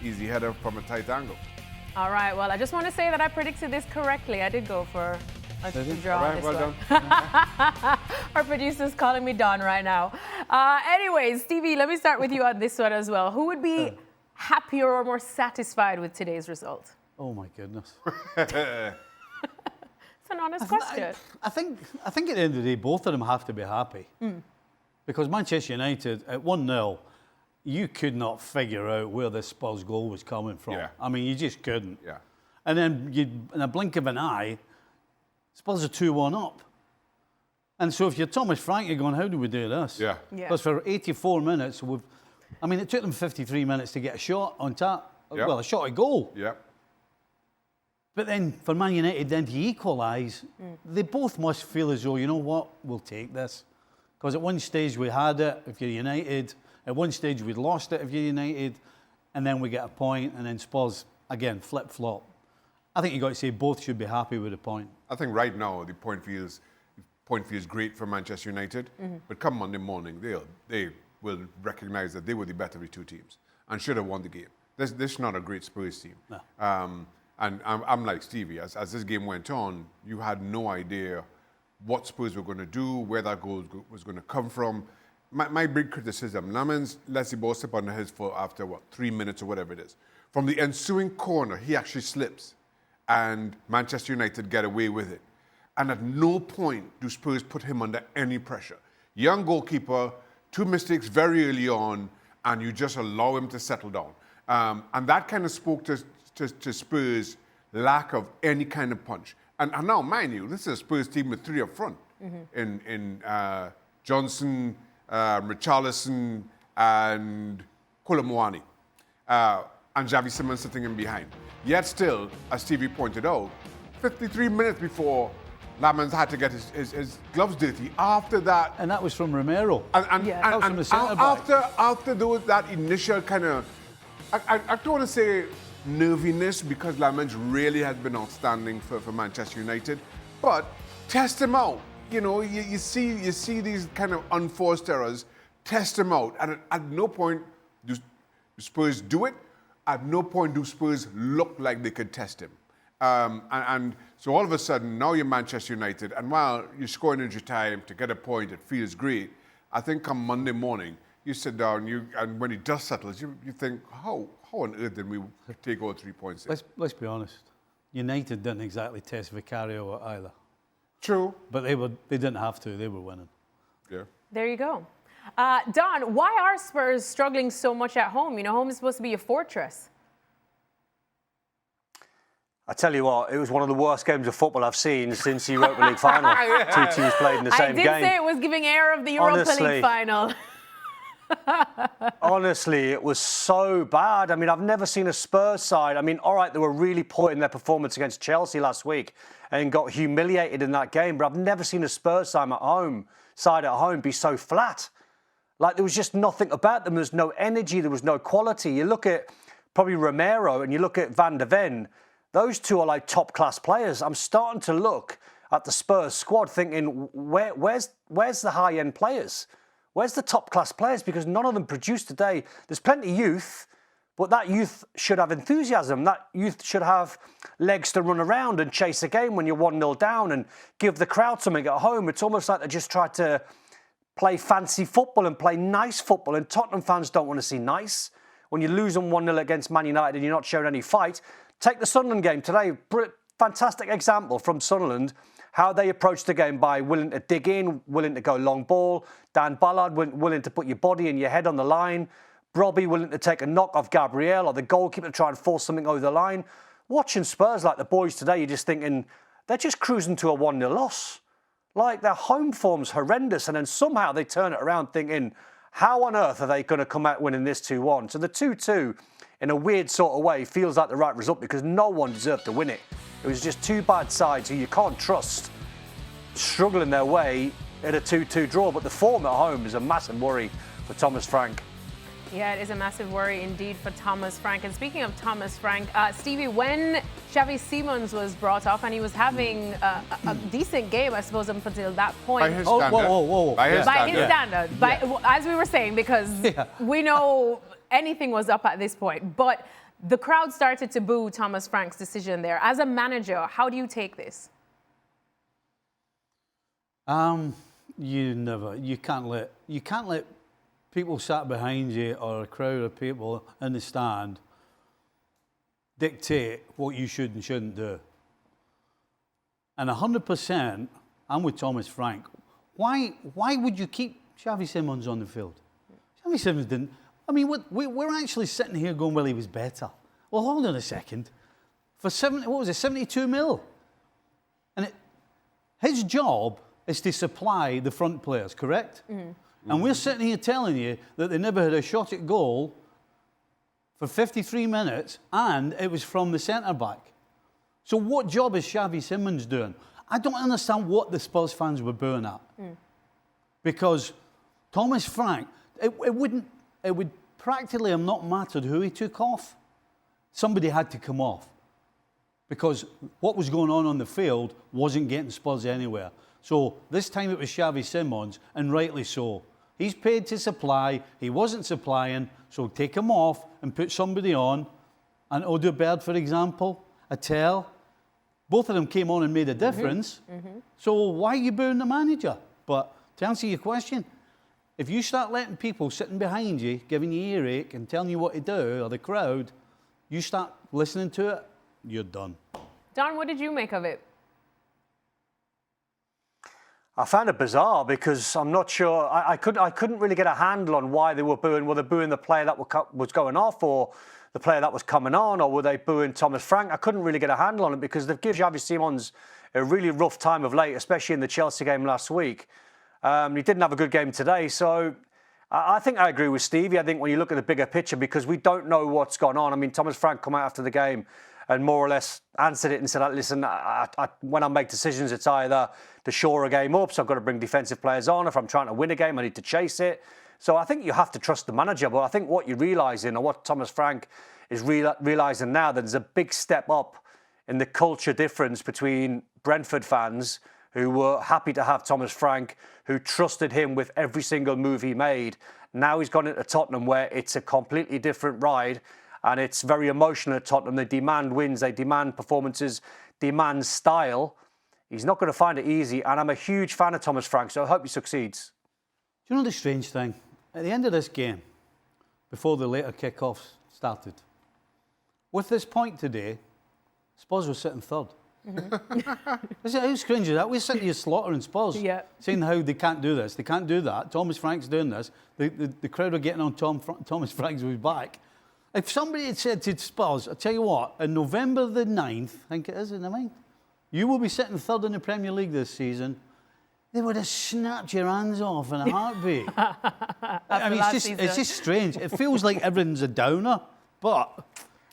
easy header from a tight angle. All right, well, I just want to say that I predicted this correctly. I did go for a draw on this well one. Our producer's calling me Don right now. Anyways, Stevie, let me start with you on this one as well. Who would be happier or more satisfied with today's result? Oh, my goodness. It's an honest question. I think at the end of the day, both of them have to be happy. Because Manchester United, at 1-0, you could not figure out where this Spurs goal was coming from. Yeah. I mean, you just couldn't. Yeah. And then in a blink of an eye, Spurs are 2-1 up. And so if you're Thomas Frank, you're going, how do we do this? Yeah. Because for 84 minutes, it took them 53 minutes to get a shot on top. Yep. Well, a shot at goal. Yeah. But then for Man United then to equalise, they both must feel as though, you know what, we'll take this. Because at one stage we had it, if you're United. At one stage we'd lost it if you're United. And then we get a point, and then Spurs, again, flip-flop. I think you've got to say both should be happy with the point. I think right now the point feels great for Manchester United. But come Monday morning, they will recognise that they were the better of the two teams and should have won the game. This is not a great Spurs team. No. And I'm like Stevie. As this game went on, you had no idea what Spurs were going to do, where that goal was going to come from. My big criticism, Lamens lets the ball slip under his foot after, 3 minutes or whatever it is. From the ensuing corner, he actually slips, and Manchester United get away with it. And at no point do Spurs put him under any pressure. Young goalkeeper, 2 mistakes very early on, and you just allow him to settle down. And that kind of spoke to Spurs' lack of any kind of punch. And now, mind you, this is a Spurs team with 3 up front. In Johnson, Richarlison, and Koulibaly. And Xavi Simons sitting in behind. Yet still, as Stevie pointed out, 53 minutes before Lamens had to get his gloves dirty. After that... And that was from Romero. And from the centre-back. after that initial kind of... I don't want to say nerviness, because Lamens really has been outstanding for Manchester United. But test him out. You know, you see these kind of unforced errors. Test him out. And at no point do Spurs do it. At no point do Spurs look like they could test him. And so all of a sudden, now you're Manchester United, and while you're scoring extra time to get a point, it feels great. I think come Monday morning, you sit down, and when it dust settles, you think, how on earth did we take all 3 points? Let's be honest. United didn't exactly test Vicario either. True. But they didn't have to. They were winning. Yeah. There you go. Don, why are Spurs struggling so much at home? You know, home is supposed to be a fortress. I tell you what, it was one of the worst games of football I've seen since the Europa League final. Two teams played in the same game. I did say it was giving air of the Europa League final. Honestly, it was so bad. I mean, I've never seen a Spurs side. I mean, all right, they were really poor in their performance against Chelsea last week and got humiliated in that game. But I've never seen a Spurs side at home be so flat. Like, there was just nothing about them. There was no energy. There was no quality. You look at probably Romero and you look at Van de Ven. Those two are like top-class players. I'm starting to look at the Spurs squad thinking, where's the high-end players? Where's the top-class players? Because none of them produced today. There's plenty of youth, but that youth should have enthusiasm. That youth should have legs to run around and chase a game when you're 1-0 down and give the crowd something at home. It's almost like they just tried to play fancy football and play nice football, and Tottenham fans don't want to see nice. When you're losing 1-0 against Man United and you're not showing any fight. Take the Sunderland game today. Fantastic example from Sunderland, how they approached the game by willing to dig in, willing to go long ball. Dan Ballard willing to put your body and your head on the line. Robbie willing to take a knock off Gabriel, or the goalkeeper to try and force something over the line. Watching Spurs like the boys today, you're just thinking, they're just cruising to a 1-0 loss. Like, their home form's horrendous, and then somehow they turn it around thinking, how on earth are they going to come out winning this 2-1? So the 2-2, in a weird sort of way, feels like the right result because no one deserved to win it. It was just two bad sides who you can't trust struggling their way at a 2-2 draw. But the form at home is a massive worry for Thomas Frank. Yeah, it is a massive worry indeed for Thomas Frank. And speaking of Thomas Frank, Stevie, when Xavi Simons was brought off and he was having a decent game, I suppose, up until that point. By his standard. Whoa. By his standard. As we were saying, because we know anything was up at this point. But the crowd started to boo Thomas Frank's decision there. As a manager, how do you take this? You can't let people sat behind you or a crowd of people in the stand dictate what you should and shouldn't do. And 100%, I'm with Thomas Frank. Why would you keep Xavi Simons on the field? Xavi Simons didn't. I mean, we're actually sitting here going, well, he was better. Well, hold on a second. For 72 mil? And his job is to supply the front players, correct? Mm-hmm. And we're sitting here telling you that they never had a shot at goal for 53 minutes, and it was from the centre-back. So what job is Xavi Simons doing? I don't understand what the Spurs fans were booing at. Because Thomas Frank, it would practically have not mattered who he took off. Somebody had to come off. Because what was going on the field wasn't getting Spurs anywhere. So this time it was Xavi Simons, and rightly so. He's paid to supply, he wasn't supplying, so take him off and put somebody on. And Odegaard, for example, Atel, both of them came on and made a difference. Mm-hmm. So why are you booing the manager? But to answer your question, if you start letting people sitting behind you, giving you earache and telling you what to do, or the crowd, you start listening to it, you're done. Don, what did you make of it? I found it bizarre because I'm not sure. I couldn't really get a handle on why they were booing. Were they booing the player that was going off, or the player that was coming on, or were they booing Thomas Frank? I couldn't really get a handle on it because they've given Xavi Simons a really rough time of late, especially in the Chelsea game last week. He didn't have a good game today, so I think I agree with Stevie. I think when you look at the bigger picture, because we don't know what's gone on. I mean, Thomas Frank come out after the game and more or less answered it and said, listen, when I make decisions, it's either to shore a game up, so I've got to bring defensive players on. If I'm trying to win a game, I need to chase it. So I think you have to trust the manager. But I think what you're realising, or what Thomas Frank is realising now, that there's a big step up in the culture difference between Brentford fans who were happy to have Thomas Frank, who trusted him with every single move he made. Now he's gone into Tottenham where it's a completely different ride. And it's very emotional at Tottenham. They demand wins, they demand performances, demand style. He's not going to find it easy. And I'm a huge fan of Thomas Frank, so I hope he succeeds. Do you know the strange thing? At the end of this game, before the later kickoffs started, with this point today, Spurs were sitting third. Mm-hmm. How strange is that? We're sitting here slaughtering Spurs, saying how they can't do this, they can't do that. Thomas Frank's doing this. The crowd are getting on Thomas Frank's back. If somebody had said to Spurs, I'll tell you what, on November the 9th, I think it is, in the 9th, you will be sitting third in the Premier League this season, they would have snapped your hands off in a heartbeat. I mean, it's just strange. It feels like everything's a downer, but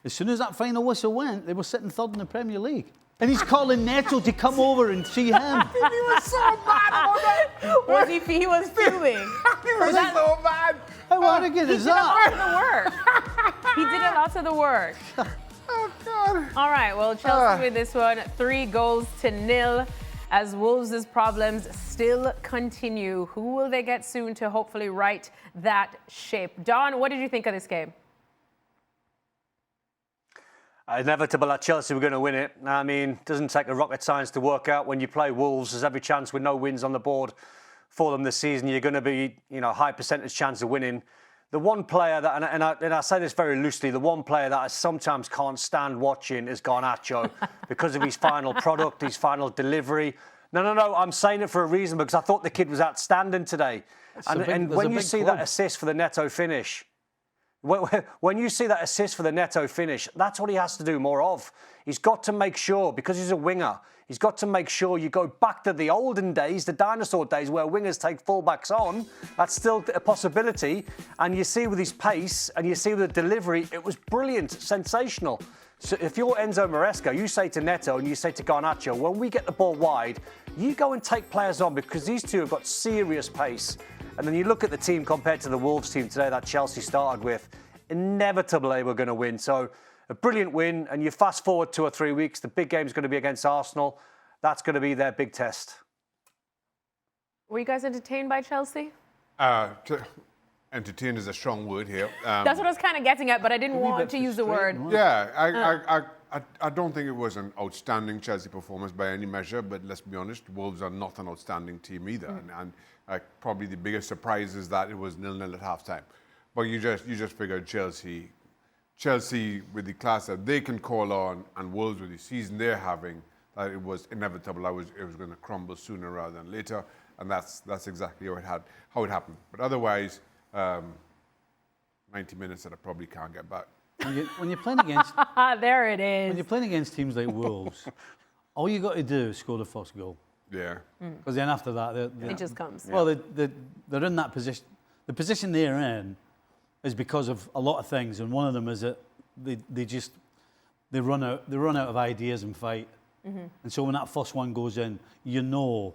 as soon as that final whistle went, they were sitting third in the Premier League. And he's calling Neto to come over and see him. He was so mad about that. Was he was fuming. He was so mad. How arrogant is that? He did a lot of the work. He did a lot of the work. Oh, God. All right, well, Chelsea with this one, 3-0 as Wolves' problems still continue. Who will they get soon to hopefully right that ship? Don, what did you think of this game? Inevitable that Chelsea were going to win it. I mean, it doesn't take a rocket science to work out when you play Wolves. There's every chance with no wins on the board for them this season. You're going to be, high percentage chance of winning. The one player that, and I say this very loosely, the one player that I sometimes can't stand watching is Garnacho because of his final product, his final delivery. No, I'm saying it for a reason because I thought the kid was outstanding today. And when you see that assist for the Neto finish, when you see that assist for the Neto finish, that's what he has to do more of. He's got to make sure, because he's a winger, he's got to make sure you go back to the olden days, the dinosaur days where wingers take fullbacks on. That's still a possibility. And you see with his pace and you see with the delivery, it was brilliant, sensational. So if you're Enzo Maresca, you say to Neto and you say to Garnacho, when we get the ball wide, you go and take players on because these two have got serious pace. And then you look at the team compared to the Wolves team today that Chelsea started with, inevitably we're going to win. So a brilliant win, and you fast forward 2 or 3 weeks, the big game's going to be against Arsenal. That's going to be their big test. Were you guys entertained by Chelsea? entertained is a strong word here. That's what I was kind of getting at, but I didn't want to use the word. Yeah, I don't think it was an outstanding Chelsea performance by any measure, but let's be honest, Wolves are not an outstanding team either. And probably the biggest surprise is that it was 0-0 at halftime. But you just figured Chelsea with the class that they can call on, and Wolves with the season they're having, that it was inevitable. It was going to crumble sooner rather than later, and that's exactly how it happened. But otherwise, 90 minutes that I probably can't get back. When you're playing against there it is. when you're playing against teams like Wolves, all you got to do is score the first goal. Yeah. Because then after that, It just comes. Well, they're in that position. The position they're in is because of a lot of things, and one of them is that they run out of ideas and fight. And so when that first one goes in, you know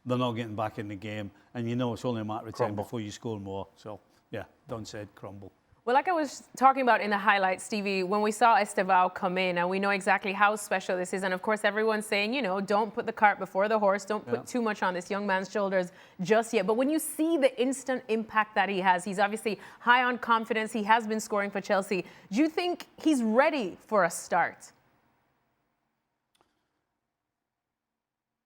they're not getting back in the game, and you know it's only a matter of time before you score more. So yeah, Don said crumble. Well, like I was talking about in the highlights, Stevie, when we saw Estevao come in, and we know exactly how special this is, and of course everyone's saying, don't put the cart before the horse, don't put too much on this young man's shoulders just yet. But when you see the instant impact that he has, he's obviously high on confidence, he has been scoring for Chelsea. Do you think he's ready for a start?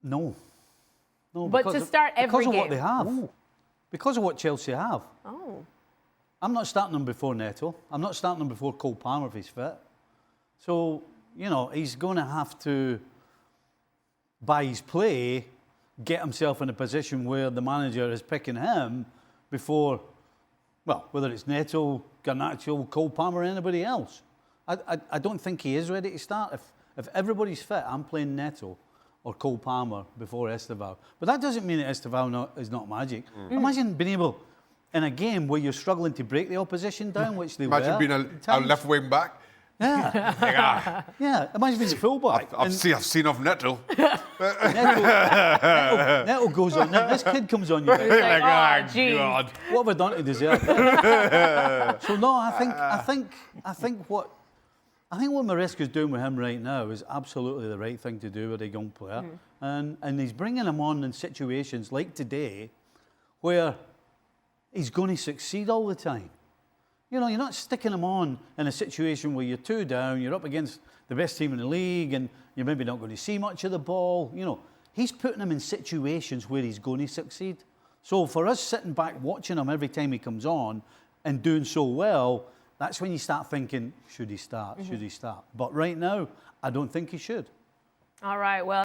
No. But to start every because of game. what they have. Because of what Chelsea have. Oh. I'm not starting him before Neto. I'm not starting him before Cole Palmer if he's fit. So, he's going to have to, by his play, get himself in a position where the manager is picking him before, well, whether it's Neto, Garnacho, Cole Palmer, or anybody else. I don't think he is ready to start. If everybody's fit, I'm playing Neto or Cole Palmer before Estevao. But that doesn't mean that Estevao is not magic. Imagine being able, in a game where you're struggling to break the opposition down, which they Imagine were. being a left wing back. Yeah. Yeah, imagine being a fullback. I've seen off Neto. Neto goes on. This kid comes on you. It's like, oh, gee. God. What have I done to deserve that? So no, I think what Maresca's doing with him right now is absolutely the right thing to do with a young player, and he's bringing him on in situations like today, where he's going to succeed all the time. You're not sticking him on in a situation where you're 2 down, you're up against the best team in the league, and you're maybe not going to see much of the ball. He's putting him in situations where he's going to succeed. So for us sitting back watching him every time he comes on and doing so well, that's when you start thinking, should he start? Should he start? But right now, I don't think he should. All right, well.